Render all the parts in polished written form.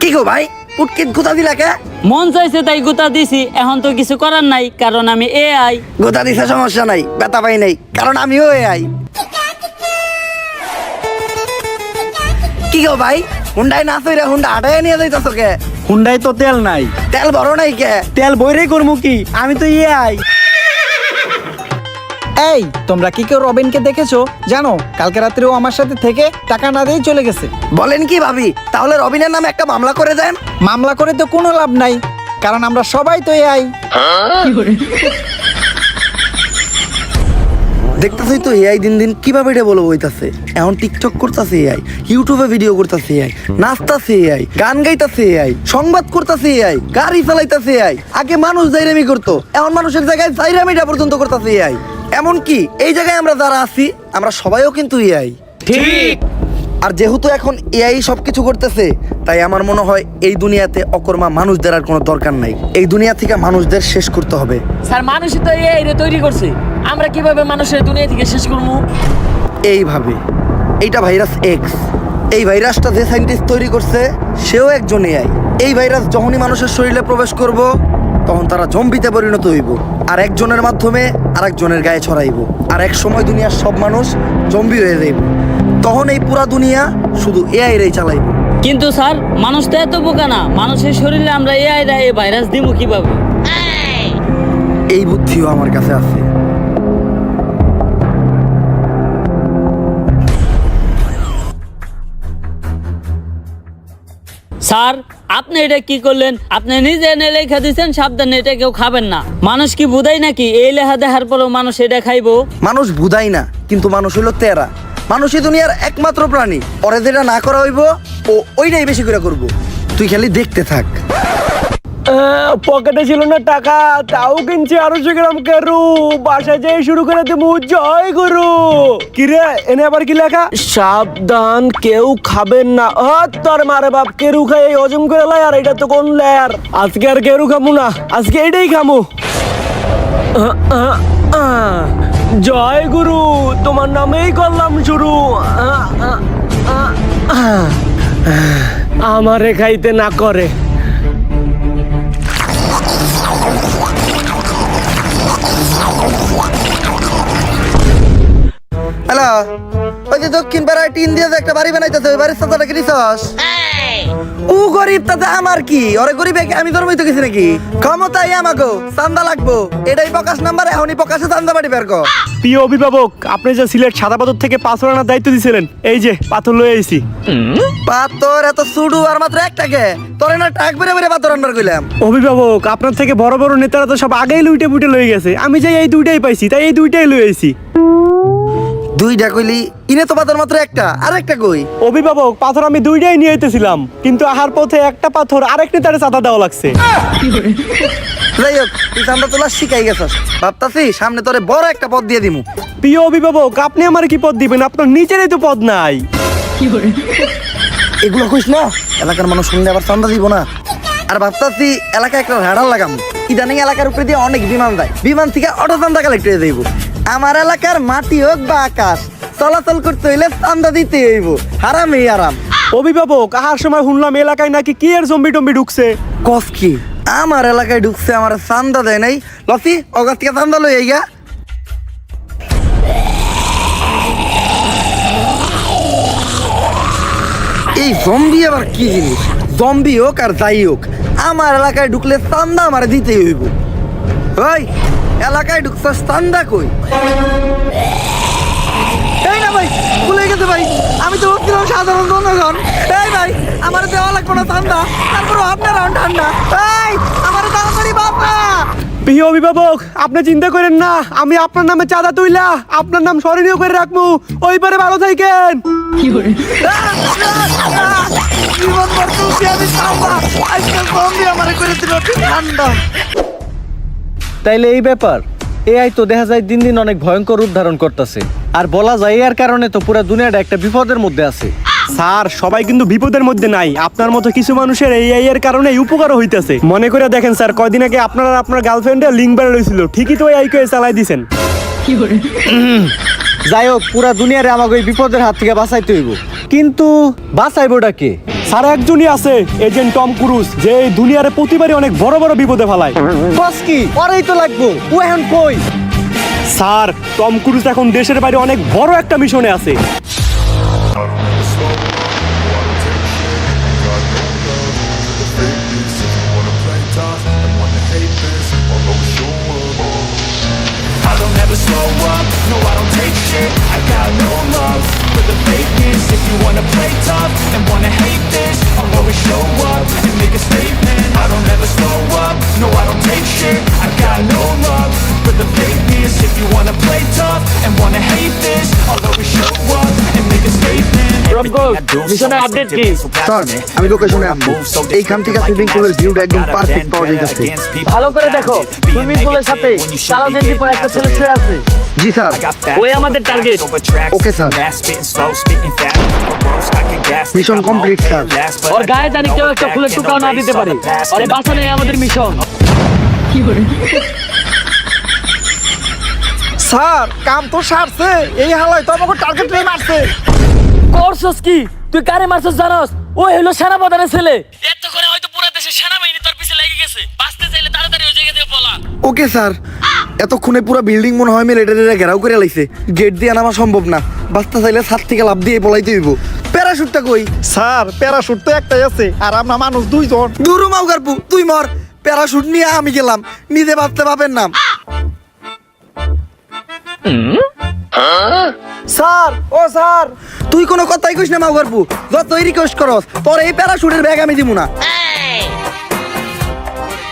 কি গো ভাই পুটকিত গুতা দিলা কে? মন চাইছে তাই গুতা দিছি, এখন তো কিছু করার নাই কারণ আমি এআই। গুতা দিছে সমস্যা নাই, ব্যথা পাই নাই কারণ আমিও এআই। কি গো ভাই হুন্ডাই না চইরা হুন্ডা আটায় নিয়ে যাইতাছ কে? হুন্ডাই তো তেল নাই। তেল বড় নাই কে? তেল বইরেই করবো কি, আমি তো এআই। এই তোমরা কি কেউ রবিনকে দেখেছো? জানো কালকে রাত্রে ও আমার সাথে থেকে টাকা না দিয়েই চলে গেছে। বলেন কি ভাবি, তাহলে রবিনের নামে একটা মামলা করে দেন। মামলা করে তো কোনো লাভ নাই, কারণ আমরা সবাই তো এআই। দেখতেছই তো এআই দিন দিন কিভাবে এটা বলে বইতাছে। এখন টিকটক করতেছে এআই, ইউটিউবে ভিডিও করতেছে এআই, নাচতাছে এআই, গান গাইতাছে এআই, সংবাদ করতেছে এআই, গাড়ি চালাইতাছে এআই। আগে মানুষ জাইরামি করতো, এখন মানুষের জায়গায় জাইরামিটা পর্যন্ত করতেছে এআই। এমন কি এই জায়গায় আমরা যারা আছি আমরা সবাইও কিন্তু এআই। ঠিক। আর যেহেতু এখন এআই সবকিছু করতেছে, তাই আমার মনে হয় এই দুনিয়াতে অকর্মা মানুষদের আর কোনো দরকার নাই। এই দুনিয়া থেকে মানুষদের শেষ করতে হবে। স্যার মানুষই তো এআই রে তৈরি করছে, আমরা কিভাবে মানুষের দুনিয়া থেকে শেষ করবো? এইভাবে, এইটা ভাইরাস এক্স। এই ভাইরাসটা যে সায়েন্টিস্ট তৈরি করছে সেও একজন এআই। এই ভাইরাস যখনই মানুষের শরীরে প্রবেশ করব তখন তারা জম্বিতে পরিণত হইব, আর একজনের মাধ্যমে আরেকজনের গায়ে ছড়াইব, আর এক সময় দুনিয়ার সব মানুষ জম্বি হয়ে যাইব। তখন এই পুরা দুনিয়া শুধু এআই রেই চালাইব। কিন্তু স্যার মানুষ তো এত বোকা না, মানুষের শরীরে আমরা এআই রা এই ভাইরাস দিব কিভাবে? এই বুদ্ধিও আমার কাছে আছে। স্যার আপনি এটা কি করলেন? আপনি নিজে এনে লেখা দিচ্ছেন সাবধানে এটা কেউ খাবেন না। মানুষ কি বুঝাই নাকি এই লেখা দেখার পরেও মানুষ এটা খাইবো? মানুষ বুঝাই না, কিন্তু মানুষ হইলো তেরা। মানুষই দুনিয়ার একমাত্র প্রাণী, ওরে যেটা না করা হইব ও ওইটাই বেশি করে করব। তুই খালি দেখতে থাক। পকেটে ছিল না টাকা, তাও কিনছি 250 গ্রাম কেরু। বাসায় যেয়ে শুরু করে দেবো জয় গুরু। কিরে এনে আবার কি লেখা? সাবধান কেউ খাবেন না। তোর মারে বাপ, কেরু খাই হজম করে লাই, আর এটা তো কোন লেয়ার। আজকে আর কেরু খামু না, আজকে এটাই খামু। জয় গুরু, তোমার নামেই করলাম শুরু। আমারে খাইতে না করে। হ্যালো, ওই যে দক্ষিণ পাড়ায় টিন দিয়ে যে একটা বাড়ি বানাইতেছে, ওই বাড়ির সাথে কি নিছস? ও গরিব, তাতে আমার কি? ওরে গরিব আমি ধর্মই তো কিছু নাকি? ক্ষমতাই আমাকে চান্দা লাগবো, এটাই প্রকাশ নাম্বার। এখনই প্রকাশে চান্দা বাড়ি বের কর। প্রিয় অভিভাবক, আপনি যে সিলেট সাদা পাথর থেকে পাথর আনার দায়িত্ব দিয়েছিলেন, এই যে পাথর লয়ে আইছি। পাথর এত সুডু আর মাত্র একটাকে? তোরে না টাক বেড়ে বেড়ে পাথর আনবার কইলাম। অভিভাবক, আপনার থেকে বড় বড় নেতারা তো সব আগেই লুইটে বুটে লয়ে গেছে, আমি যাই এই দুইটাই পাইছি, তাই এই দুইটাই লয়ে আইছি। দুইটা কইলি, ইনে তো পাথর মাত্র একটা, আর একটা কই? অভিভাবক, পাথর আমি দুইটাই নিয়ে আইতেছিলাম, কিন্তু আহার পথে একটা পাথর আরেক নেতারে চাঁদা দেওয়া লাগছে। যাই হোক, তুই চান্দা তোলা শিখাই গেছস, ভাবতাছি সামনে তোরে বড় একটা পদ দিয়ে দিমু। প্রিয় অভিভাবক, আপনি আমার কি পদ দিবেন? আপনার নিচেরই তো পদ নাই। এগুলো কইস না, এলাকার মানুষ শুনলে আবার চান্দা দিব না। আর ভাবতাছি এলাকায় একটা রাডার লাগাম। ইদানিং এলাকার উপরে দিয়ে অনেক বিমান যায়, বিমান থেকে অটো চান্দা কালেক্ট হয়ে যাইব। আমার এলাকার মাটি হোক বা আকাশ, চলাচল করতে হইলে চান্দা দিতে হইব। হারামই আরাম। অভিভাবক, আহার সময় শুনলাম এলাকায় নাকি কি এর জম্বি টম্বি ঢুকছে। কস কি? আমার এলাকায় ঢুকছে, আমার চান্দা দেয় নাই। লসি অগাছ থেকে চান্দা লই আইগা। এই জম্বি আবার কি জিনিস? জম্বি হোক আর যাই হোক, আমার এলাকায় ঢুকলে চান্দা আমার দিতেই হইব। ওই এলাকায় ঢুকছস, চান্দা কই? এই না ভাই, ভুলে গেছে ভাই, আমি তো ভাবছিলাম সাধারণ জনগণ। এই ভাই, আমার দেওয়া লাগবে না চান্দা, তারপরে আপনার ঠান্ডা। এই আমার তাড়াতাড়ি বাবা। প্রিয় অভিভাবক, আপনি চিন্তা করেন না, আমি আপনার নামে চাঁদা তুইলা আপনার নাম স্মরণীয় করে রাখবো। ওই পারে ভালো থাকেন। জীবন ভর চলছি আমি চান্দা, আজকে জম্বি আমারে করে দিল ঠান্ডা। তাইলে এই ব্যাপার, এআই তো দেখা যায় দিন দিন অনেক ভয়ঙ্কর রূপ ধারণ করতেছে, আর বলা যায় এর কারণে তো পুরো দুনিয়াটা একটা বিপদের মধ্যে আছে। স্যার, সবাই কিন্তু বিপদের মধ্যে নাই, আপনার মতো কিছু মানুষের এই এর কারণে উপকারও হইতেছে। মনে করে দেখেন স্যার, কয়দিন আগে আপনার গার্লফ্রেন্ডে লিঙ্ক বের হয়েছিল, ঠিকই তো এই চালাই দিছেন। যাই হোক পুরা দুনিয়ারে আমাকে ওই বিপদের হাত থেকে বাঁচাইতে হইব, কিন্তু বাঁচাইবোটা কে? স্যার একজনই আছে, এজেন্ট টম ক্রুজ, যে এই দুনিয়ারে প্রতিবারই অনেক বড় বড় বিপদে ফেলায়। বস কি ওরাই তো লাগবো, ও এখন কই? স্যার টম ক্রুজ এখন দেশের বাইরে অনেক বড় একটা মিশনে আছে। I don't ever slow up, no I don't take shit. I got no love for the fakeness. If you wanna play tough and wanna hate this, I'll always show up and make a statement. I don't ever slow up, no I don't take shit. I got no love for the fakeness. If you wanna play tough and wanna hate this, I'll always show up and make a statement. মিশনের update কি? Sir আমি লোকেশনে আসছি, এইখান থেকে swimming পুলের ভিউটা একদম পারফেক্ট পাওয়া যাইতেছে। ভালো করে দেখো, সুইমিং পুলের সাথে সাদা গেঞ্জি পরে একটা ছেলে শুয়ে আছে। জি স্যার। ওই আমাদের target. Okay sir. Mission complete sir. ওর গায়ে জানি কেউ একটা ফুলের টুকাও না দিতে পারে। আরে বাঁচানোই আমাদের মিশন। স্যার কাম তো সারছে, এই হালাই তো আমাকে টার্গেট নিয়ে মারছে। করছস কি? তুই কারে মারছস জানোস? ও হলো সেনাপ্রধানের ছেলে। এতক্ষণে হয়তো পুরো দেশের সেনাবাহিনী তোর পিছে লেগে গেছে। বাঁচতে চাইলে তাড়াতাড়ি ওই জায়গা থেকে পলা। Okay sir. এতক্ষণে পুরো বিল্ডিং মনে হয় মিলিটারিরা ঘেরাও করে লাইছে, গেট দিয়ে নামা সম্ভব না, বাঁচতে চাইলে ছাদ থেকে লাফ দিয়ে পলাইতে হইব। প্যারাশুটটা কই? স্যার প্যারাশুট তো একটাই আছে, আর আমরা মানুষ দুইজন। দূর মাউগারপু, তুই মর, প্যারাশুট নিয়ে আমি গেলাম, নিজে বাঁচতে পাবেন না। স্যার ও স্যার, তুই কোনো কথাই কইস না মাউগারপু, যতই রিকোয়েস্ট করস তোর এই প্যারাশুটের ব্যাগ আমি দিব না।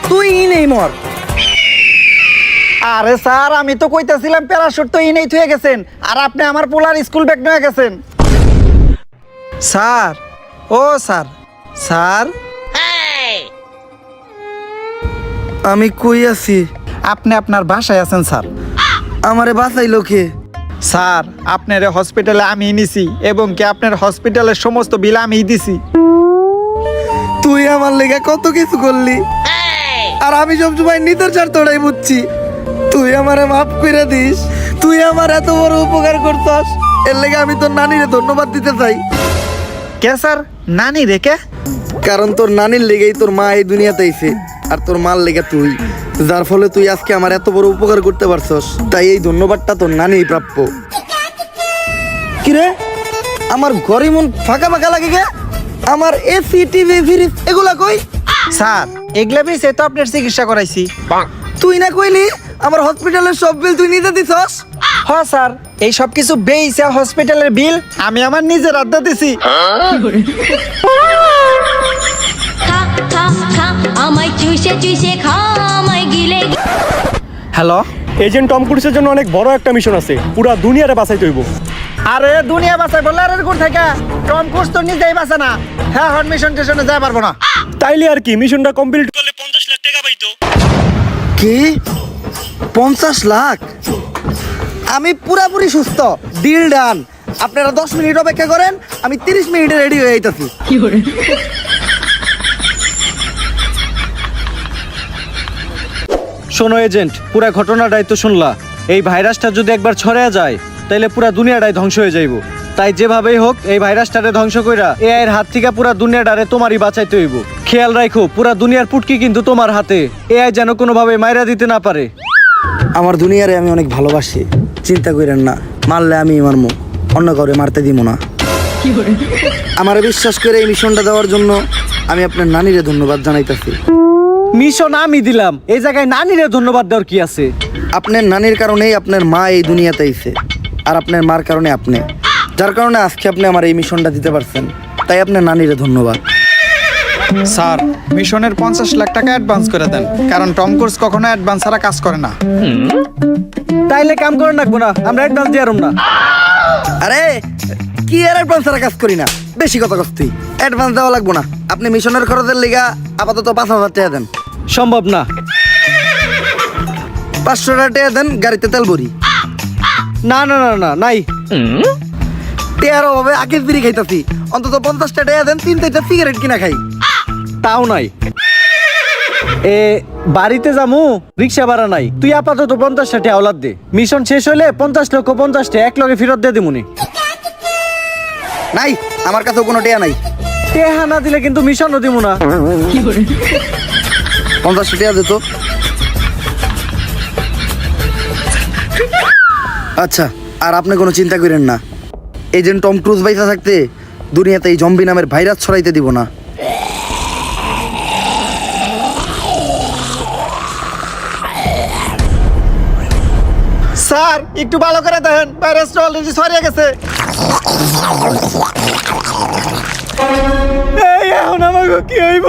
তুই নেই মর। আরে স্যার আমি তো কইতাছিলাম প্যারাশুট তো ইনেই থুয়ে গেছেন, আর আপনি আমার পোলার স্কুল ব্যাগ নিয়ে গেছেন। স্যার ও স্যার, স্যার আমি কই আছি? আপনি আপনার বাসায় আছেন স্যার। আমারে বাঁচাইলো কে? স্যার আপনার হসপিটালে আমি নিছি, এবং কি আপনার হসপিটালের সমস্ত বিল আমি দিছি। তুই আমার লেগে কত কিছু করলি, আর আমি সবসময় নিজের স্বার্থটাই বুঝছি। তুই আমারে মাফ করে দিস, তুই আমার এত বড় উপকার করছস, এর লেগে আমি তোর নানিরে ধন্যবাদ দিতে চাই। কে স্যার? নানি রেখে? কারণ তোর নানির লেগেই তোর মা এই দুনিয়াতে আইছে, আর তোর মার লেগে তুই, যার ফলে তুই আজকে আমার এত বড় উপকার করতে পারছস, তাই এই ধন্যবাদটা তোর নানিই প্রাপ্য। কিরে আমার ঘরে মন ফাঁকা ফাঁকা লাগে গে? আমার এসি টিভি ফ্রিজ এগুলা কই? স্যার এগুলা বিষয়ে তো আপনার চিকিৎসা করাইছি। তুই না কইলি আমার হসপিটালের সব বিল তুই নিজে দিছস? হ্যাঁ স্যার, এই সব কিছু বেইছে হসপিটালের বিল আমি আমার নিজের আড্ডা দিছি। খা খা খা আমায় চুষে চুষে খা আমায় গিলে হ্যালো, এজেন্ট টম ক্রুজের জন্য অনেক বড় একটা মিশন আছে, পুরা দুনিয়ারে বাঁচাইতে হইব। আরে দুনিয়া বাঁচাই বললে আর কোন থেকে? টম ক্রুজ তো নিজেই বাঁচে না। হ্যাঁ হন মিশন টেশনে যাই পারবো না। তাইলে আর কি, মিশনটা কমপ্লিট করলে 50 লাখ টাকা পাইতো। কি 50 লাখ? আমি পুরাপুরি সুস্থ, ডিল ডান। আপনারা 10 মিনিট অপেক্ষা করেন, আমি 30 মিনিটে রেডি হয়ে যাইতাছি। শোনো এজেন্ট, পুরা ঘটনাটাই তো শুনলা। এই ভাইরাসটা যদি একবার ছড়ায় যায় তাইলে পুরা দুনিয়াটাই ধ্বংস হয়ে যাইব। তাই যেভাবেই হোক এই ভাইরাসটারে ধ্বংস কইরা এআই এর হাত থেকে পুরা দুনিয়াটারে তোমারই বাঁচাইতে হইব। খেয়াল রাখো পুরা দুনিয়ার পুটকি কিন্তু তোমার হাতে, এআই যেন কোনোভাবে মাইরা দিতে না পারে। আমার দুনিয়ারে আমি অনেক ভালোবাসি, চিন্তা করেন না, মারলে আমি মারমু, অন্য কাউরে মারতে দিব না। আমারে বিশ্বাস করে এই মিশনটা দেওয়ার জন্য আমি আপনার নানিরে ধন্যবাদ জানাইতাছি। মিশন আমি দিলাম, এই জায়গায় নানিরে ধন্যবাদ দেওয়ার কি আছে? আপনার নানির কারণেই আপনার মা এই দুনিয়াতে আইছে, আর আপনার মার কারণে আপনি, যার কারণে আজকে আপনি আমার এই মিশনটা দিতে পারছেন, তাই আপনার নানিরে ধন্যবাদ। স্যার মিশনের 50 লাখ টাকা অ্যাডভান্স করে দেন, কারণ টম ক্রুজ কখনো অ্যাডভান্স ছাড়া কাজ করে না। তাইলে কাম করে রাখবো না, আমরা অ্যাডভান্স দিয়ে না। আরে কি আর অ্যাডভান্স ছাড়া কাজ করি না, বেশি কথা কস তুই। অ্যাডভান্স দেওয়া লাগবো না, আপনি মিশনের খরচের লিগা আপাতত 5,000 টাকা দেন। সম্ভব না। 500 টাকা দেন, গাড়িতে তেল ভরি। না না না না, নাই। টেয়ার অভাবে আকিস বিড়ি খাইতাছি, অন্তত 50 টাকা দেন, 3-4টা সিগারেট কিনা খাই। তাও নাই। বাড়িতে যামু, রিক্সা ভাড়া নাই, তুই আপাতত 50 টাকা আওলাদ দে। মিশন শেষ হলে 50 টাকা এক লগে ফেরত দিয়ে দিমুনি। নাই, আমার কাছেও কোনো টেয়া নাই। টেহা না দিলে কিন্তু মিশনও দিমু না। 50 টেয়া দিত। আচ্ছা, আর আপনি কোনো চিন্তা করেন না, এজেন্ট টম ক্রুজ বাইসা থাকতে দুনিয়াতে এই জম্বি নামের ভাইরাস ছড়াইতে দিব না। স্যার একটু ভালো করে দেখেন, ভাইরাসটা অলরেডি ছড়িয়ে গেছে। এই এখন আমাকে কি হইব?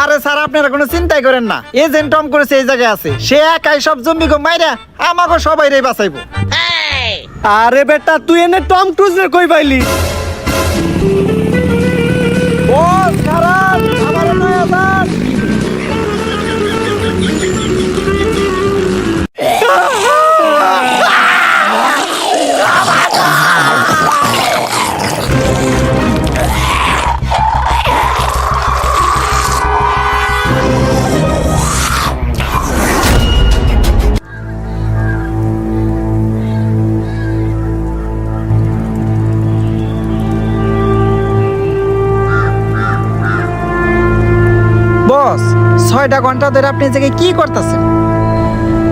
আরে স্যার আপনারা কোনো চিন্তাই করেন না, এজেন্ট টম করেছে এই জায়গায় আছে, সে একাই সব জম্বিকে মাইরা আমাকে সবাই রে বাঁচাইবো। আরে বেটা তুই এনে টম ক্রুজ রে কই পাইলি? ও খারাপ আমার নয়া বাস। বস 6টা ঘন্টা ধরে আপনি এই জায়গায় কি করতেছেন?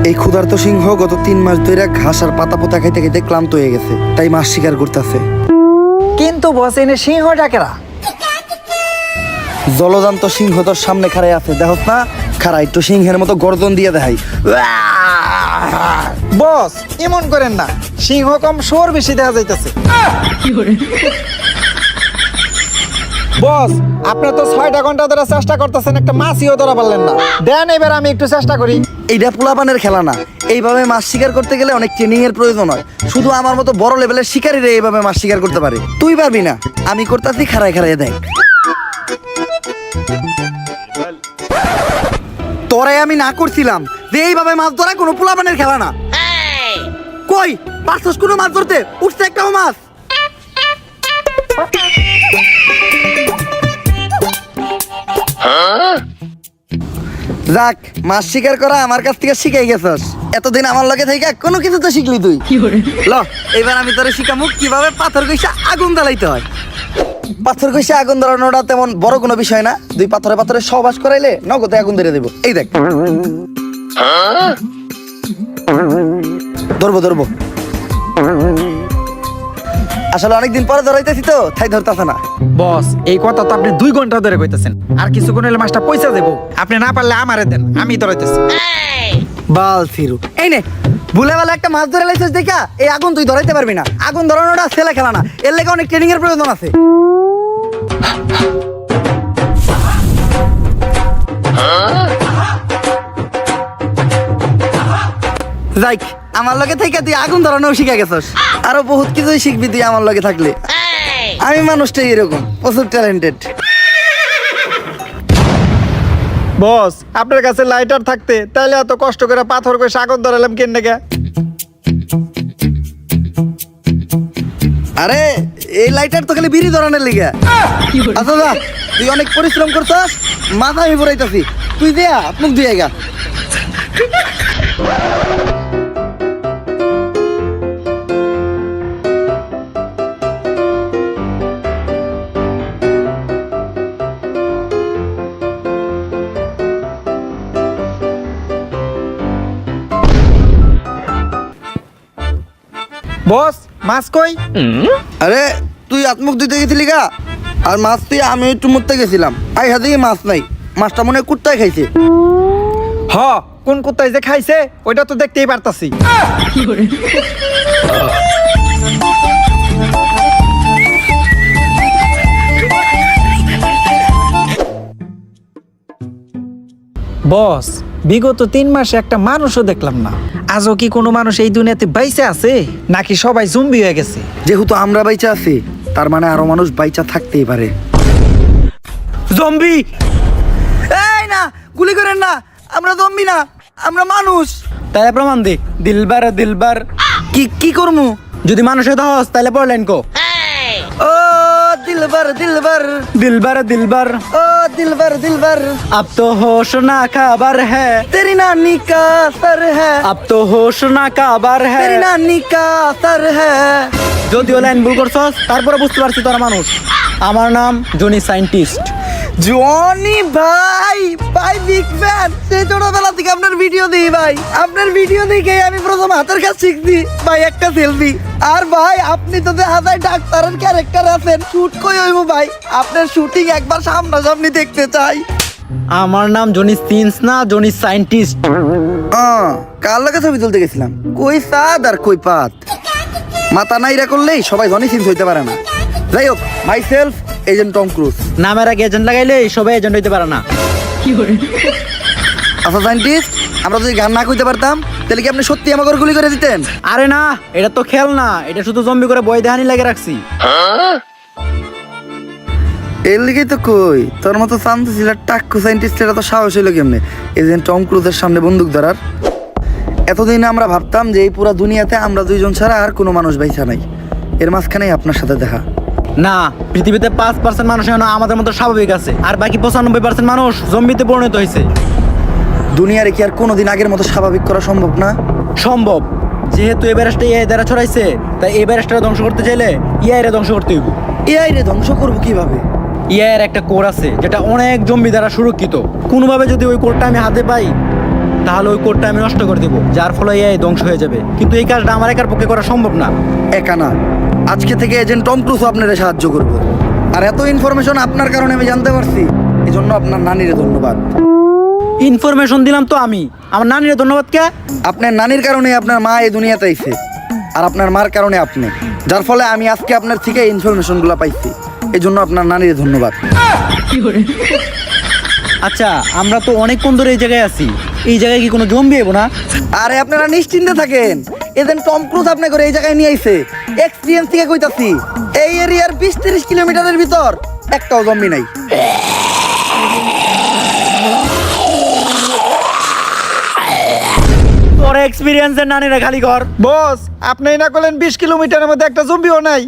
এই ক্ষুধার্ত সিংহ গত 3 মাস ধরে ঘাস আর পাতা পোতা খাইতে খাইতে ক্লান্ত হয়ে গেছে, তাই মাছ শিকার করতেছে। কিন্তু বস এনে সিংহ ডাকেরা। জলজান্ত সিংহ তোর সামনে খাড়াই আছে, দেখোস না? খাড়া একটু সিংহের মতো গর্জন দিয়ে দেখাই। বস এমন করেন না, সিংহ কম শোর বেশি দেখা যাইতেছে। বস আপনি তো 6টা ঘন্টা ধরে চেষ্টা করতেছেন, একটা মাছিও ধরা পারলেন না। দেন এবার আমি একটু চেষ্টা করি। এইটা পোলাপানের খেলা না, এইভাবে মাছ শিকার করতে গেলে অনেক ট্রেনিং এর প্রয়োজন হয়। শুধু আমার মতো বড় লেভেলের শিকারীরা এইভাবে মাছ শিকার করতে পারে, তুই পারবি না। আমি করতেছি, খাড়ায় খাড়ায় দেখ। তোরে আমি না করছিলাম যে এইভাবে মাছ ধরা কোনো পোলাপানের খেলা না। কই পারছস কোনো মাছ ধরতে? উঠছে একটাও মাছ। যাক, মাছ শিকার করা আমার কাছ থেকে শিখাই গেছস। এতদিন আমার লগে থেকে কোনো কিছু তো শিখলি তুই। ল এবার আমি তোরে শিখামু কিভাবে পাথর কইসা আগুন জ্বালাইতে হয়। পাথর কইসা আগুন ধরানোটা তেমন বড় কোনো বিষয় না, 2 পাথরে পাথরে সহবাস করাইলে নগদে আগুন ধরে দেব। এই দেখ, ধরবো। আসলে অনেকদিন পরে ধরাইতেছি তো তাই ধরতেছে না। বস এই কথা তো আপনি 2 ঘন্টা ধরে কইতেছেন, আর কিছুক্ষণ হলে মাছটা পয়সা দেবো। আপনি না পারলে আমারে দেন, আমি ধরাইতেছি। বাল ফিরু, এই নে ভুলে ভালো একটা মাছ ধরে লাইছিস দেখা এই আগুন তুই ধরাইতে পারবি না। আগুন ধরানোটা ছেলে খেলা না, এর লেগে অনেক ট্রেনিং এর প্রয়োজন আছে। যাইক, আমার লগে থেকে তুই আগুন ধরানো শিখে গেছস, আরো বহুত কিছুই শিখবি তুই আমার লগে থাকলে। আমি মানুষটাই এরকম, প্রচুর ট্যালেন্টেড। বস আপনার কাছে লাইটার থাকতে তাইলে এত কষ্ট করে পাথর করে আগুন ধরালাম কেন গে? আরে এই লাইটার তো খালি বিড়ি ধরানোর লিগে। আচ্ছা যা, তুই অনেক পরিশ্রম করছস, মাথা আমি পড়াইতাছি, তুই দেয়া মুখ দিয়ে গা। বস মাছ কই? আরে তুই আত্মুখ দিতে গেছিলি গা, আর মাছ তুই আমি একটু মুততে গেছিলাম, আই হাতে মাছ নাই। মাছটা মনে হয় কুত্তায় খাইছে। হ কোন কুত্তায় যে খাইছে ওইটা তো দেখতেই পারতাছি। বস বিগত 3 মাসে একটা মানুষও দেখলাম না। আজও কি কোনো মানুষ এই দুনিয়াতে বাইচা আছে, নাকি সবাই জম্বি হয়ে গেছে? যেহেতু আমরা বাইচা আছি, তার মানে আরো মানুষ বাইচা থাকতেই পারে। জম্বি! এই না, গুলি করেন না, আমরা জম্বি না, আমরা মানুষ। তাহলে প্রমাণ দে, দিলবার। কি করমু? যদি মানুষের দহস তাহলে পড়লেন কো। ও दिलबर दिलबर दिलबर दिलबर ओ दिलबर दिलबर अब तो होश ना खबर है तेरी नानी का सर है अब तो होश ना खबर है तेरी नानी का सर है যদিও লাইন ভুল করছস তারপরে বুঝতে পারছি তোর মানুষ আমার নাম জনি সায়েন্টিস্ট জনি ভাই ভাই বিগ ফ্যান সেই ছোটবেলা থেকে আপনার ভিডিও দিই ভাই আপনার ভিডিও দেখে আমি প্রথম হাতের কাজ শিখছি ভাই একটা সেলফি আর ভাই আপনি তো দেখা যায় ডাক্তারের ক্যারেক্টার আছেন শুট কই হইব ভাই আপনার শুটিং একবার সামনাসামনি দেখতে চাই আমার নাম জনি সিন্স না জনি সায়েন্টিস্ট কার লাগে ছবি তুলতে গেছিলাম কই সাদ আর কই পাত মাথা নাইরা করলেই সবাই জনি সিন্স হইতে পারে না যাই হোক myself agent Tom Cruise নামের আগে এজেন্ট লাগাইলে সবাই এজেন্ট হইতে পারে না আচ্ছা সায়েন্টিস্ট আমরা যদি গান না কইতে পারতাম তাহলে কি আপনি সত্যি আমাকে গুলি করে দিতেন আরে না এটা তো খেল না এটা শুধু জম্বি করে বই দেহানি লাগে রাখছি এর লিগেই তো কই তোর মতো শান্ত ছিল টাক্কু সায়েন্টিস্টের এত সাহস হইলো কেমনে এজেন্ট টম ক্রুজের সামনে বন্দুক ধরার এতদিন আমরা ভাবতাম যে এই পুরো দুনিয়াতে আমরা দুইজন ছাড়া আর কোনো মানুষ বাইসা নাই এর মাঝখানেই আপনার সাথে দেখা না পৃথিবীতে 5% মানুষ এখনো আমাদের মতো স্বাভাবিক আছে আর বাকি 95% মানুষ জম্বিতে পরিণত হয়েছে দুনিয়ারে কি আর কোনোদিন আগের মতো স্বাভাবিক করা সম্ভব না সম্ভব যেহেতু এই ভাইরাসটা এআই দ্বারা ছড়াইছে তাই এই ভাইরাসটা ধ্বংস করতে চাইলে এআই রে ধ্বংস করতে হইব এআই রে ধ্বংস করবো কিভাবে এআই এর একটা কোড আছে যেটা অনেক জম্বি দ্বারা সুরক্ষিত কোনোভাবে যদি ওই কোডটা আমি হাতে পাই তাহলে ওই কোডটা আমি নষ্ট করে দেবো যার ফলে এআই ধ্বংস হয়ে যাবে কিন্তু এই কাজটা আমার একার পক্ষে করা সম্ভব না একা না আজকে থেকে এজেন্ট টম ক্রুজ আপনারা সাহায্য করবো আর এত ইনফরমেশন আপনার কারণে আমি জানতে পারছি এই জন্য আপনার নানিরে ধন্যবাদ ইনফরমেশন দিলাম তো আমি আমার নানির ধন্যবাদ কে আপনার নানির কারণে আপনার মা এই দুনিয়াতে আইছে আর আপনার মার কারণে আপনি যার ফলে আমি আজকে আপনার থেকে ইনফরমেশনগুলো পাইছি এই জন্য আপনার নানির ধন্যবাদ আচ্ছা আমরা তো অনেকক্ষণ ধরে এই জায়গায় আছি এই জায়গায় কি কোনো জম্বি এবো না আরে আপনারা নিশ্চিন্তে থাকেন এজেন্ট টম ক্রুজ আপনি করে এই জায়গায় নিয়ে আইছে এক্সপিরিয়েন্স থেকে কইতাছি এই এরিয়ার 20-30 কিলোমিটারের ভিতর একটাও জম্বি নাই তোর এক্সপিরিয়েন্সের নানিরা খালি ঘর বস আপনি না করলেন 20 কিলোমিটারের মধ্যে একটা জম্বিও নাই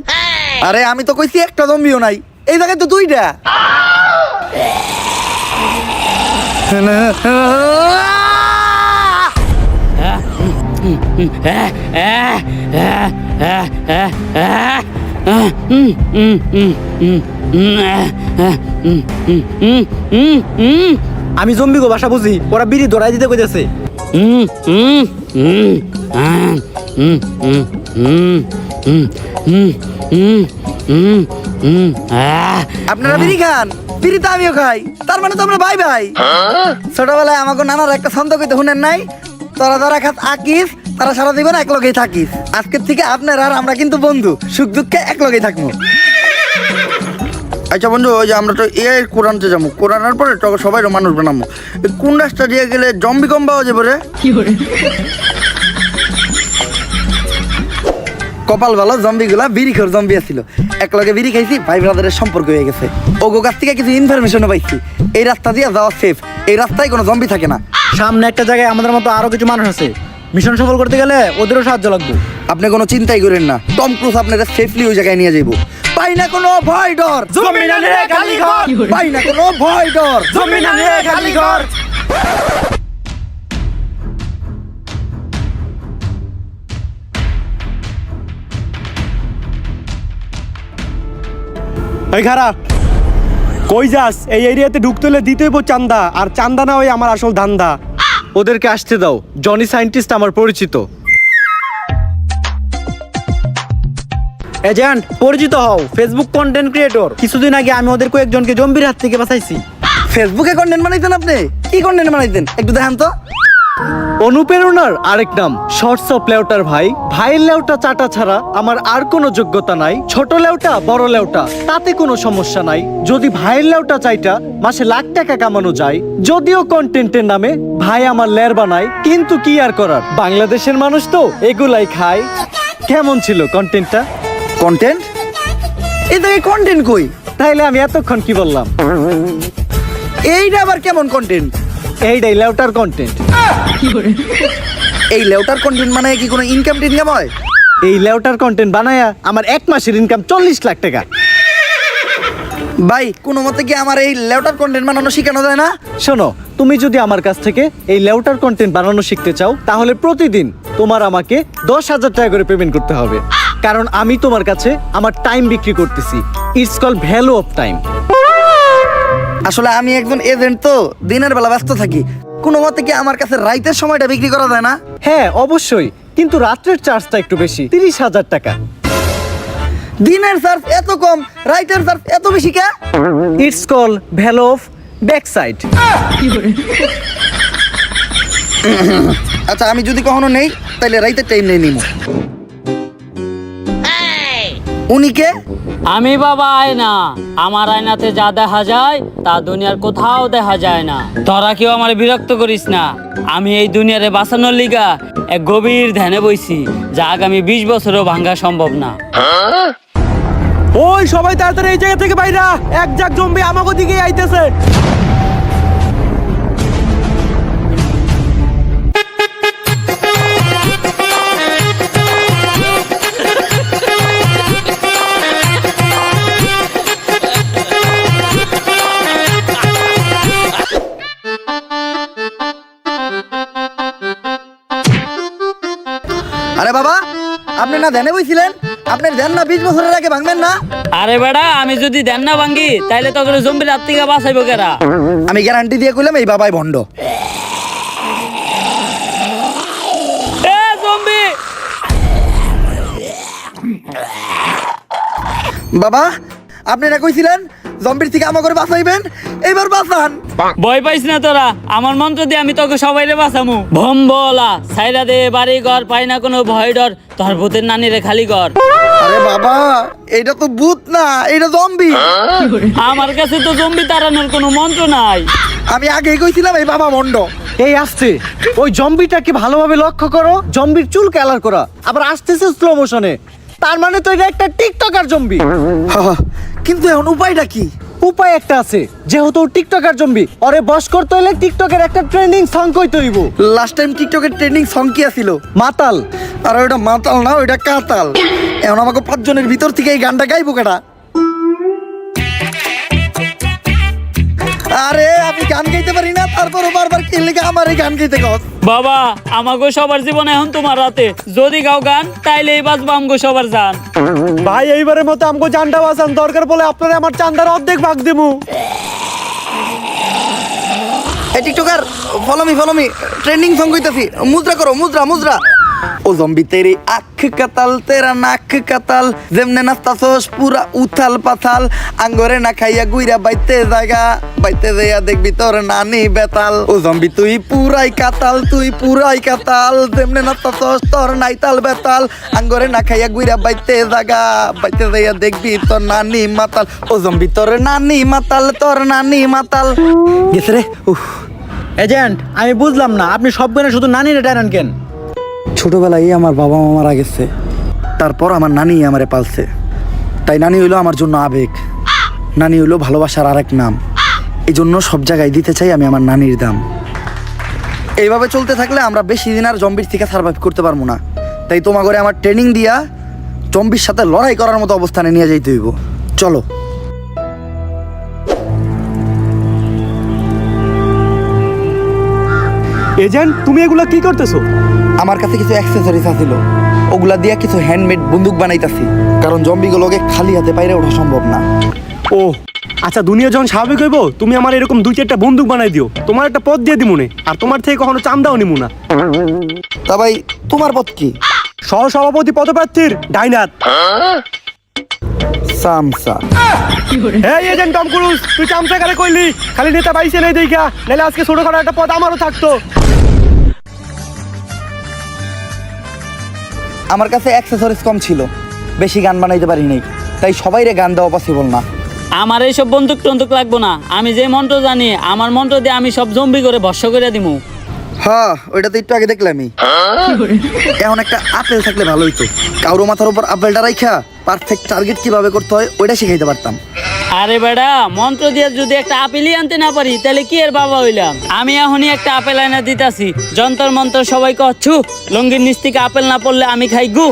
আরে আমি তো কইছি একটা জম্বিও নাই এই জায়গায় তো দুইটা আমি জম্বি গো ভাষা বুঝি ওরা বিড়ি ধরাই দিতে কইতেছে আপনারা বিড়ি খান বিড়ি তো আমিও খাই তার মানে তো আমরা ভাই ভাই ছোটবেলায় আমাকে নানার একটা ছন্দ কইতে শুনেন নাই তোরা যারা খাত আকিস তারা সারা জীবন এক লগেই থাকিস আজকের থেকে আপনার আর আমরা কিন্তু বন্ধু সুখ দুঃখে এক লগেই থাকবো আচ্ছা বন্ধু ওই যে আমরা তো এআই কোরআনতে যাবো কোরআনের পরে তো সবাই মানুষ বানাবো কোন রাস্তা দিয়ে গেলে জম্বি কম পাওয়া যাবে রে কপাল ভালো জম্বিগুলা বিড়ি খোর জম্বি আছিল এক লগে বিড়ি খাইছি ভাই ব্রাদারের সম্পর্ক হয়ে গেছে ওগো কাছ থেকে কিছু ইনফরমেশনও পাইছি এই রাস্তা দিয়ে যাওয়া সেফ এই রাস্তায় কোনো জম্বি থাকে না সামনে একটা জায়গায় আমাদের মতো আরো কিছু মানুষ আছে মিশন সফল করতে গেলে ওদেরও সাহায্য লাগবে আপনি কোনো চিন্তাই করেন না টম ক্রুজ আপনারা সেফলি ওই জায়গায় নিয়ে যাইব পাই না কোনো ভয় ডর জম্বি না রে খালি ঘর পাই না কোনো ভয় ডর জম্বি না রে খালি ঘর এই খারাপ কই যাস এই এরিয়াতে ঢুকতে হলে দিতে হইব চান্দা আর চান্দা না ওই আমার আসল ধান্দা ওদেরকে আসতে দাও জনি সায়েন্টিস্ট আমার পরিচিত এজেন্ট পরিচিত হও ফেসবুক কন্টেন্ট ক্রিয়েটর কিছুদিন আগে আমি ওদের কয়েকজনকে জম্বির হাত থেকে বাঁচাইছি ফেসবুকে কন্টেন্ট বানাইতেন আপনি কি কন্টেন্ট বানাইতেন একটু দেখান তো অনুপ্রেরণার আরেক নাম শর্টস অফ লেউটার ভাই ভাইয়ের লেউটা চাটা ছাড়া আমার আর কোনো যোগ্যতা নাই ছোট লেউটা বড় লেউটা তাতে কোনো সমস্যা নাই যদি ভাইয়ের লেউটা চাইটা মাসে লাখ টাকা কামানো যায় যদিও কন্টেন্টের নামে ভাই আমার লের বানায় কিন্তু কি আর করার বাংলাদেশের মানুষ তো এগুলাই খায় কেমন ছিল কন্টেন্টটা কন্টেন্ট এই জায়গায় কন্টেন্ট কই তাইলে আমি এতক্ষণ কি বললাম এইটা আবার কেমন কন্টেন্ট এইটাই লেউটার কন্টেন্ট এই লেউটার কন্টেন্ট মানে কি কোনো ইনকাম টিনকাম হয় এই লেউটার কন্টেন্ট বানায়া আমার এক মাসের ইনকাম 40 লাখ টাকা ভাই কোনো মতে কি আমার এই লেউটার কন্টেন্ট বানানো শেখানো যায় না? শোনো, তুমি যদি আমার কাছ থেকে এই লেউটার কন্টেন্ট বানানো শিখতে চাও তাহলে প্রতিদিন তোমার আমাকে 10,000 টাকা করে পেমেন্ট করতে হবে, কারণ আমি তোমার কাছে আমার টাইম বিক্রি করতেছি। It's call value of time. আসলে আমি একজন এজেন্ট, তো দিনের বেলা ব্যস্ত থাকি। কোনো মতে কি আমার কাছে রাইতের সময়টা বিক্রি করা যায় না? হ্যাঁ অবশ্যই, কিন্তু রাত্রের চার্জটা একটু বেশি, 30,000 টাকা। দিনের চার্জ এত কম, রাইতের চার্জ এত বেশি কে? It's call value of back side. আচ্ছা আমি যদি কখনো নেই তাহলে রাইতের টাইম নেই নিমু। উনি কে? আমি বাবা আয়না, আমার আয়নাতে যা দেখা যায় তা দুনিয়ার কোথাও দেখা যায় না। তোরা কেউ আমার বিরক্ত করিস না। আমি এই দুনিয়ারে বাঁচানোর লিগা এক গভীর ধ্যানে বইছি, যা আগামী 20 বছরও ভাঙা সম্ভব না। ওই সবাই তাড়াতাড়ি এই জায়গা থেকে বাইরা, এক ঝাঁক জম্বি আমাকে দিকে আইতেছে। আরে বাবা, আপনি না ধ্যানে বইছিলেন? আপনার ধ্যান না 20 বছরের আগে ভাঙবেন না? আরে বেড়া, আমি যদি ধ্যান না ভাঙ্গি তাইলে তখন জম্বির হাত থেকে বাঁচাইবো কেরা? আমি গ্যারান্টি দিয়ে কইলাম এই বাবাই ভণ্ড। এ জম্বি! বাবা, আপনি না কইছিলেন জম্বির থেকে আমা করে বাঁচাইবেন, এবার বাঁচান। ভয় পাইস না তোরা, আমার মন্ত্র দিয়ে আমি তোকে সবাইরে বাঁচামু। ভম্বলা সাইরা দে বাড়ি ঘর, পাই না কোনো ভয় ডর, তোর ভূতের নানিরে খালি ঘর। আরে বাবা, এটা তো ভূত না, এটা জম্বি। আমার কাছে তো জম্বি তাড়ানোর কোনো মন্ত্র নাই। আমি আগেই কইছিলাম এই বাবা ভণ্ড। এই আসছে, ওই জম্বিটাকে ভালোভাবে লক্ষ্য করো। জম্বির চুল কালার করা, আবার আসতেছে স্লো মোশনে। তার মানে তো এটা একটা টিকটকার জম্বি। কিন্তু এখন উপায়টা কি? উপায় একটা আছে, যেহেতু টিকটকার জম্বি, ওরে বশ করতে হলে টিকটকের একটা ট্রেন্ডিং সং কইতে হইব। লাস্ট টাইম টিকটকের ট্রেন্ডিং সং কি ছিল? মাতাল। আর ওটা মাতাল না, ওইটা কাতাল। এখন আমাকে 5 জনের ভিতর থেকে এই গানটা গাইবো কেটা? আরে আমি গান গাইতে পারি না, তারপরও বারবার কে লেগে আমার এই গান গাইতে কস? বাবা, আমাগো সবার জীবন এখন তোমার হাতে। যদি গাও গান তাইলে এই বাজবো আমগো সবার জান। ভাই এইবারের মতো আমাকে জানটা বাঁচান, দরকার বলে আপনারা আমার চান্দার অর্ধেক ভাগ দিমু। এই TikToker, follow me, trending song কইতাছি। মুদ্রা করো, মুদ্রা মুদ্রা। ও জম্বি তেরি আখ কাতাল, তেরা নাক কাতাল, যেমনে নাস্তাছস পুরা উথাল পাথাল, আঙ্গরে না খাইয়া গুইরা বাইতে জায়গা, বাইতে যাইয়া দেখবি তোর নানি বেতাল। ও জম্বি তুই পুরাই কাতাল, তুই পুরাই কাতাল, যেমনে নাস্তাছস তোর নাইতাল বেতাল, আঙ্গরে না খাইয়া গুইরা বাইতে জায়গা, বাইতে যাইয়া দেখবি তোর নানি মাতাল। ও জম্বি তোর নানি মাতাল, তোর নানি মাতাল। গেছে রে। উফ, এজেন্ট, আমি বুঝলাম না, আপনি সব গানে শুধু নানিরে টানেন কেন? ছোটবেলায় আমার বাবা মা মারা গেছে, তারপর আমার নানি আমারে পালছে। তাই নানি হইলো আমার জন্য আবেগ, নানি হইলো ভালোবাসার আরেক নাম। এই জন্য সব জায়গায় দিতে চাই আমি আমার নানির দাম। এইভাবে চলতে থাকলে আমরা বেশি দিন আর জম্বির থেকে সার্ভাইভ করতে পারবো না। তাই তোমার ঘরে আমার ট্রেনিং দিয়া জম্বির সাথে লড়াই করার মতো অবস্থানে নিয়ে যাইতে হইব। চলো। এজেন্ট, তুমি এগুলা কি করতেছো? আমার কাছে কিছু অ্যাক্সেসরিজ আছিল, ওগুলা দিয়া কিছু হ্যান্ডমেড বন্দুক বানাইতাছি, কারণ জম্বিগুলোকে খালি হাতে বাইরে ওঠা সম্ভব না। ও আচ্ছা, দুনিয়া যখন স্বাভাবিক হইব তুমি আমার এরকম 2-4টা বন্দুক বানাই দিও, তোমার একটা পদ দিয়ে দিমুনে, আর তোমার থেকে কখনো চান্দাও নিমু না। তা ভাই তোমার পথ কি? সহ সভাপতি পদপ্রার্থীর ডাইনাত। সামসা। এই এজেন্ট টম ক্রুজ, তুই চামচা কারে কইলি? খালি নেতা পাইছে নাই দেখা, নাহলে আজকে ছোটখাটো একটা পদ আমারও থাকতো। আমার কাছে অ্যাক্সেসরিজ কম ছিল, বেশি গান বানাইতে পারি নাই, তাই সবাইরে গান দেওয়া পসিবল না। আমার এইসব বন্দুক টন্দুক লাগবো না। আমি যে মন্ত্র জানি, আমার মন্ত্র দিয়ে আমি সব জম্বি করে ভস্য করে দিমু। হ্যাঁ, ওইটা তো একটু আগে দেখলামই। এখন একটা আপেল থাকলে ভালো হইতো, কারো মাথার উপর আপেলটা রাইখা পারফেক্ট টার্গেট কিভাবে করতে হয় ওইটা শিখাইতে পারতাম। আরে বেড়া, মন্ত্র দিয়ে যদি একটা আপেলই আনতে না পারি তাহলে কি এর বাবা হইলাম? আমি এখনই একটা আপেল আনা দিতাছি। যন্তর মন্ত্র সবাই কচ্ছু, লঙ্গির নিচ থেকে আপেল না পড়লে আমি খাই গু।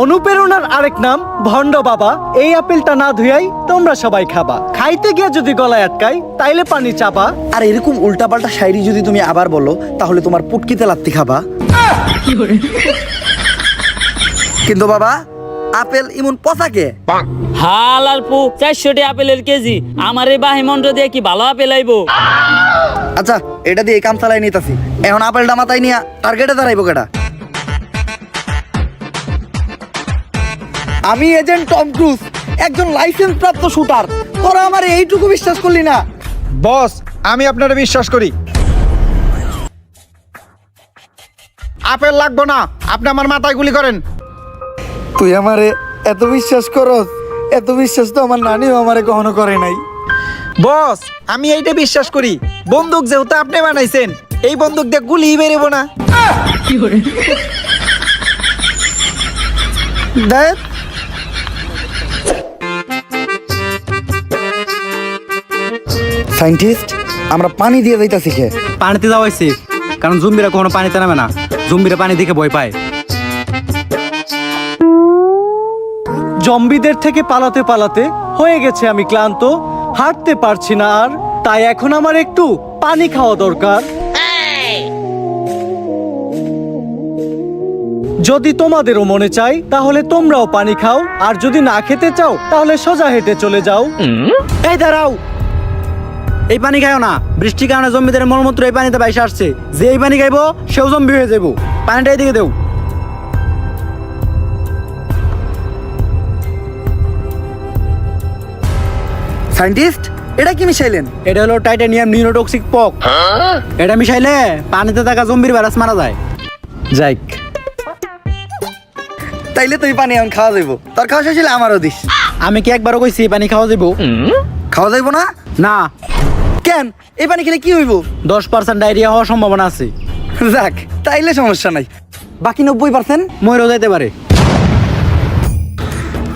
অনুপ্রেরণার আরেক নাম ভণ্ড বাবা। এই আপেলটা না ধুয়াই তোমরা সবাই খাবা, খাইতে গিয়ে যদি গলায় আটকাই তাইলে পানি চাপা। আর এরকম উল্টাপাল্টা শায়রি যদি তুমি আবার বলো তাহলে তোমার পুটকিতে লাত্তি খাবা। কিন্তু বাবা আপেল ইমন পচাকে হাল আর পু 400 আপেলের কেজি, আমার এই বাহিমন্ড দিয়ে কি ভালো আপেল আইবো? আচ্ছা এটা দিয়ে এই কাম চালাই নিতেছি, এখন আপেলটা মাথায় নিয়ে টার্গেটে দাঁড়াইবো কেটা? আমি এজেন্ট টম ক্রুজ, একজন লাইসেন্স প্রাপ্ত শুটার। তোরা আমার এইটুকু বিশ্বাস করলি না? বস, আমি আপনারা বিশ্বাস করি। আপেল লাগবো না, আপনি আমার মাথায় গুলি করেন। তুই আমারে এত বিশ্বাস করস? এত বিশ্বাস তো আমার নানিও আমারে কখনো করে নাই। বস, আমি এইটা বিশ্বাস করি, বন্দুক যেহেতু আপনি বানাইছেন, এই বন্দুক দিয়ে গুলি বেরোবো না। দেখ সায়েন্টিস্ট, আমরা পানি দিয়ে যাইতাছি কে? পানিতে যাওয়াইছি, কারণ জম্বিরা কখনো পানিতে নামে না, জম্বিরা পানি দেখে ভয় পায়। জম্বিদের থেকে পালাতে পালাতে হয়ে গেছে আমি ক্লান্ত, হাঁটতে পারছি না আর, তাই এখন আমার একটু পানি খাওয়া দরকার। যদি তোমাদেরও মনে চাই তাহলে তোমরাও পানি খাও, আর যদি না খেতে চাও তাহলে সোজা হেঁটে চলে যাও। এই দাঁড়াও, এই পানি খাইও না, বৃষ্টির কারণে জম্বিদের মলমূত্র এই পানিতে বাইসে আসছে, যে এই পানি খাইবো সেও জম্বি হয়ে যাবো। পানিটা এদিকে দেও। সায়েন্টিস্ট, এটা কি মিশাইলেন? এটা হলো টাইটানিয়াম নিউরোটক্সিক পক। এটা মিশাইলে পানিতে থাকা জম্বির ভাইরাস মারা যায়। যাইক, তাইলে তুই পানি এখন খাওয়া যাইব, তোর খাওয়া শেষ হলে আমারও দিস। আমি কি একবারও কইছি এই পানি খাওয়া যাবো? খাওয়া যাইব না? না, কেন? এই পানি খেলে কি হইব? 10% ডায়রিয়া হওয়ার সম্ভাবনা আছে। যাক, তাইলে সমস্যা নাই। বাকি 90% মরেও যাইতে পারে।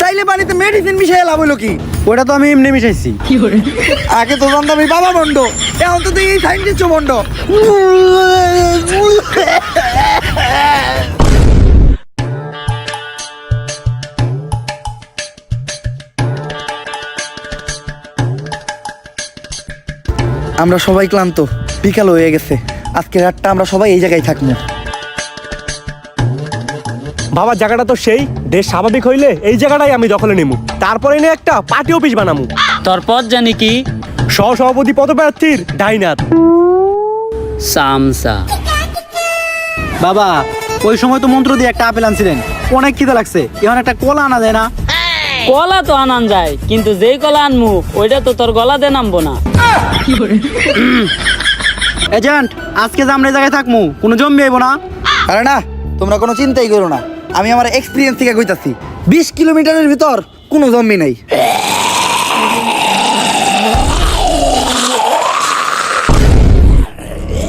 তাইলে পানিতে মেডিসিন মিশাই লাভ হইলো কি? ওটা তো আমি এমনি মিশাইছি। আগে তো জানতাম এই বাবা বন্ড, এখন তো তুই এই সায়েন্টিস্ট বন্ড। আমরা সবাই ক্লান্ত, বিকাল হয়ে গেছে, আজকে রাতটা আমরা সবাই এই জায়গায় থাকবো। বাবা জায়গাটা তো সেই, দেশ স্বাভাবিক হইলে এই জায়গাটাই আমি দখলে নেবো, তারপরে নিয়ে একটা পার্টি অফিস বানামু। তোর পদ জানি কি? সহসভাপতি পদপ্রার্থীর ডাইনাত সামসা। বাবা, ওই সময় তো মন্ত্র দিয়ে একটা আপেল আনছিলেন, অনেক খিদে লাগছে, এখন একটা কলা আনা যায় না? কলা তো আনান যায়, কিন্তু যেই কলা আনমু ওইটা তো তোর গলা দিয়ে নামবো না। এজেন্ট, আজকে যে আমরা এই জায়গায় থাকবো, কোনো জম্বি আইবো না? আরে না, তোমরা কোনো চিন্তাই করো না, আমি আমার এক্সপিরিয়েন্স থেকে কইতাছি, 20 কিলোমিটারের ভিতর কোনো জম্বি নেই।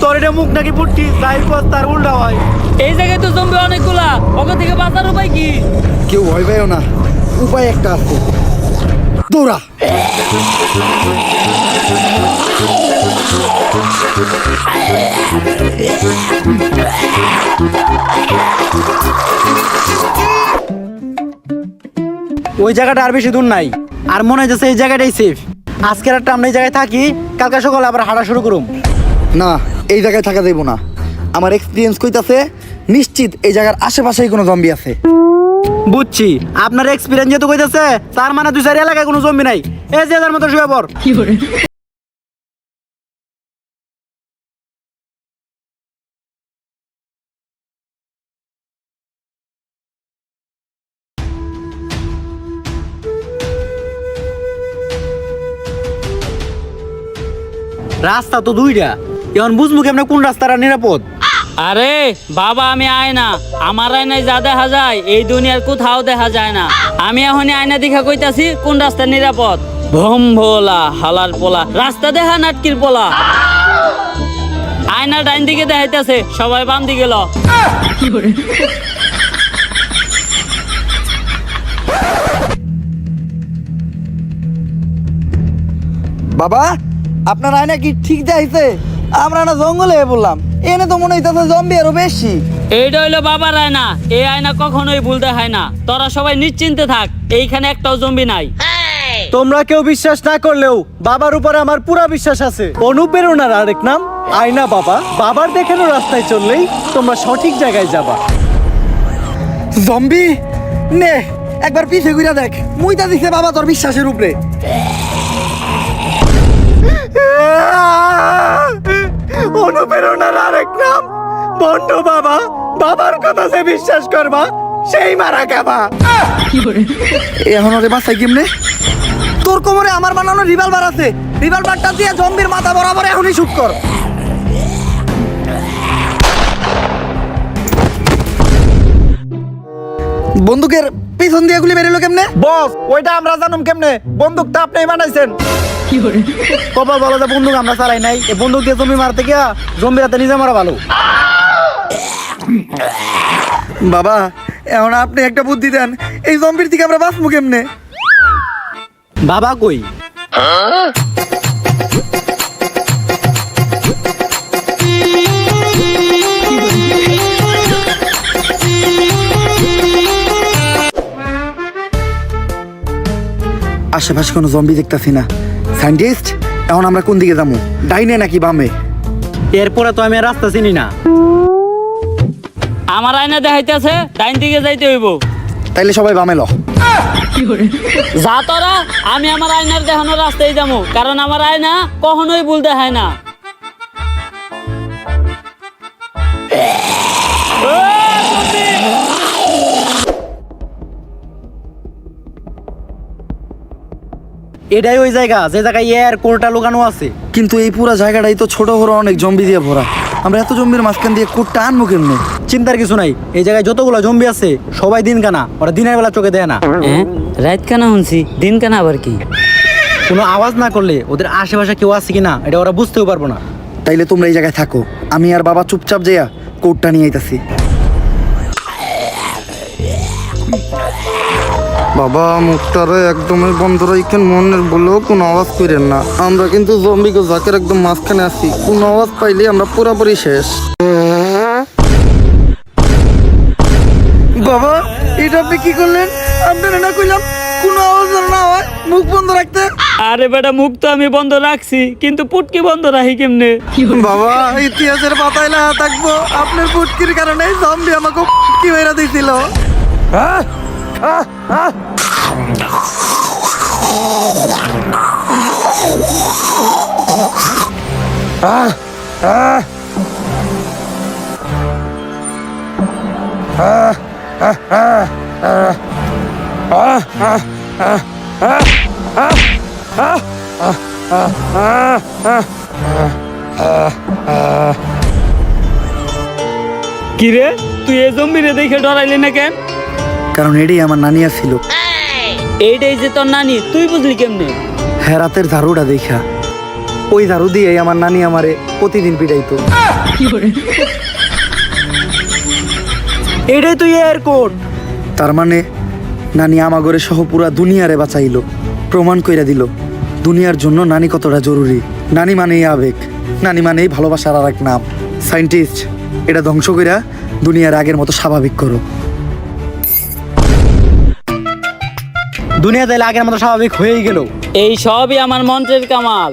তোর এটা মুখ নাকি পুটকি, যাই কর তার উল্টা হয়। এই জায়গায় তো জম্বি অনেকগুলা, ওখান থেকে বাঁচার উপায় কি? কেউ ভয় পাইও না, উপায় একটা আছে, দৌড়া। ওই জায়গাটা আর বেশি দূর নাই, আর মনে হচ্ছে এই জায়গাটাই সেফ। আজকের একটা আমরা এই জায়গায় থাকি, কালকে সকালে আবার হাঁটা শুরু করুম। না, এই জায়গায় থাকা যাইব না, আমার এক্সপিরিয়েন্স কইতাছে নিশ্চিত এই জায়গার আশেপাশেই কোনো জম্বি আছে। বুঝছি, আপনার এক্সপিরিয়েন্স যেহেতু কইতাছে, তার মানে 2-4 এলাকায় কোনো জম্বি নাই। এই যে যার মতো শুয়ে পড়। রাস্তা তো 2টা, এখন বুঝবো কেমন কোন রাস্তাটা নিরাপদ। আরে বাবা, আমি আয়না, আমার আয়নায় যা দেখা যায় এই দুনিয়ার কোথাও দেখা যায় না। আমি এখন আয়না দেখা কইতাছি কোন রাস্তা নিরাপদ। ভম ভোলা হালার পোলা, রাস্তা দেখা নাটকির পোলা। আয়না ডাইন দিকে দেখাইতেছে, সবাই বাম দিকে ল। বাবা, আপনার আয়না কি ঠিক দেখাইছে? আমরা না জঙ্গলে বললাম। এনে তো মনে হইতাছে জম্বি আরো বেশি। এইটা হইলো বাবার আয়না, এই আয়না কখনোই ভুল দেখায় না। তোরা সবাই নিশ্চিন্তে থাক, এইখানে একটাও জম্বি নাই। তোমরা কেউ বিশ্বাস না করলেও বাবার উপরে আমার পুরা বিশ্বাস আছে। অনুপ্রেরণার আরেক নাম আয়না বাবা। বাবার দেখানো রাস্তায় চললেই তোমরা সঠিক জায়গায় যাবা। জম্বি নে একবার পিছে ঘুরে দেখ, মুইতা দিছে বাবা তোর বিশ্বাসের উপরে। অনুপ্রেরণার আরেক নাম বন্ধ বাবা। বাবার কথা যে বিশ্বাস করবা সেই মারা খাবা। এখন ওরে বাসাই কেমনে? তোর কোমরে আমার বানানো রিভলভার আছে, রিভলভারটা দিয়ে জম্বির মাথা বরাবর এখনই শুট কর। বন্দুকের পিছন দিয়ে গুলি বেরিলো কেমনে? বস ওইটা আমরা জানুম কেমনে? বন্দুকটা আপনি বানাইছেন। কপাল ভালো যে বন্দুক আমরা চালাই নাই। এই বন্দুক দিয়ে জমি মারতে গিয়া জম্বির হাতে নিজে মারা ভালো। বাবা এখন আপনি একটা বুদ্ধি দেন, এই জম্বির থেকে আমরা বাঁচবো কেমনে? বাবা কই? আশেপাশে কোনো জম্বি দেখতাছি না। সায়েন্টিস্ট এখন আমরা কোন দিকে যাবো, ডাইনে নাকি বামে? এরপরে তো আমি আর রাস্তা চিনি না। আমার আয়না দেখাইতেছে ডাইন দিকে যাইতে হইব। তাইলে সবাই বামে ল। যা তোরা, আমি আমার আয়নার দেখানো রাস্তায় যাবো, কারণ আমার আয়না কখনোই ভুল দেখায় না। এটাই ওই জায়গা যে জায়গায় এর কোরটা লুকানো আছে। কিন্তু এই পুরো জায়গাটাই তো ছোট বড় অনেক জম্বি দিয়ে ভরা, আমরা এত জম্বির মাঝখান দিয়ে কোটটা আনবো কেমনে? চিন্তার কিছু নাই, এই জায়গায় যতগুলো জম্বি আছে সবাই দিন কানা, ওরা দিনের বেলা চোখে দেয় না। রাত কানা শুনছি, দিন কানা আবার কি? কোনো আওয়াজ না করলে ওদের আশেপাশে কেউ আছে কিনা এটা ওরা বুঝতেও পারবো না। তাইলে তোমরা এই জায়গায় থাকো, আমি আর বাবা চুপচাপ যাইয়া কোটটা নিয়ে আইতাছি। বাবা মুখটারে একদমই বন্ধ রাখেন, মনের বলেও কোনো আওয়াজ করেন না। আমরা কিন্তু জম্বিকে জাকের একদম মাঝখানে আছি, কোনো আওয়াজ পাইলে আমরা পুরোপুরি শেষ। বাবা এটা আপনি কি করলেন? আপনারা না কইলাম কোনো আওয়াজ যেন না হয়, মুখ বন্ধ রাখতে। আরে বেটা, মুখ তো আমি বন্ধ রাখছি, কিন্তু পুটকি বন্ধ রাখি কেমনে? বাবা ইতিহাসের পাতায় না থাকবো, আপনার পুটকির কারণে জম্বি আমাকে পুটকি মেরা দিয়েছিল। কিরে, তুই এই জম্বিরে দেখে ডরাইলি না কেন? কারণ এটাই আমার নানি ছিল। এইটাই যে তোর নানি, তুই বুঝলি কেমনে? হেরাতের ঝাড়ুটা দেখা, ওই ঝাড়ু দিয়ে আমার নানি আমারে প্রতিদিন পিটাইতো। এটাই তো এর কোট। তার মানে নানি আমাগরে সহ পুরা দুনিয়ারে বাঁচাইলো, প্রমাণ কইরা দিল দুনিয়ার জন্য নানি কতটা জরুরি। নানি মানেই আবেগ, নানি মানেই ভালোবাসার আর এক নাম। সায়েন্টিস্ট এটা ধ্বংস কইরা দুনিয়ার আগের মতো স্বাভাবিক করো। দুনিয়া তাইলে আগের মতো স্বাভাবিক হয়েই গেল। এই সবই আমার মন্ত্রের কামাল।